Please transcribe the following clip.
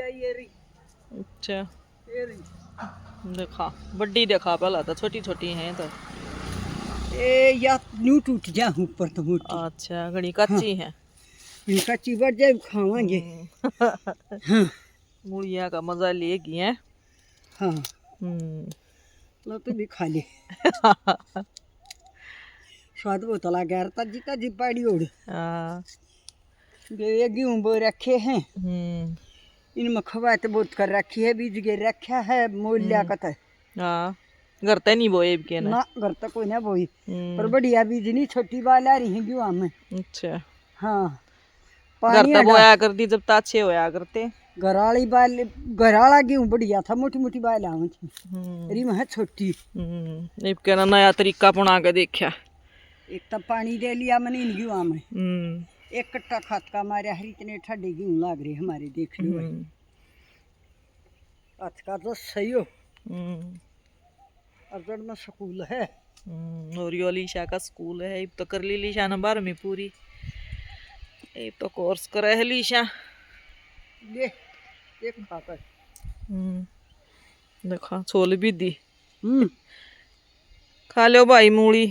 ये रही। अच्छा ये रही। देखा बड़ी देखा पहला तो छोटी छोटी हैं तो ए या न्यू टूट जा ऊपर तो मोटी। अच्छा घड़ी कच्ची हैं इनका चिबर जाए खावांगे। हाँ मूलियाँ का मजा लेगी हैं हाँ लो तू भी खा ले। स्वाद बहुत लगा यार ताजी ताजी पाड़ी उड़। हाँ ये गेहूं बो रखे हैं इनमें खवात बहुत कर रखी है बीज गिर रखा है मूल्य कत हाँ घर ते नहीं बोए के ना घर तक कोई ना बोई पर हम्म बढ़िया बीज नहीं छोटी बाल आ रही है गेहूं में। अच्छा हाँ घर पानी तक हटा बोया करती जब ताछे होया करते घराली बाल घराला गेहूं बढ़िया था मोटी मोटी बाल आवे थी री में है छोटी। इब के ना नया तरीका अपना के देखा एक तब पानी दे लिया मैंने इन गेहूं में एक कट्टा खाद का मारे हरी इतने ठंडे गेहूं लाग रहे हमारे देख लो भाई। आज का तो सही हो अजड़ में स्कूल है और यो लीशा का स्कूल है इब तो कर ली लीशा ने 12वीं पूरी इब तो कोर्स करे है लीशा ये एक खाकर देखा छोल भी दी खा लो भाई मूली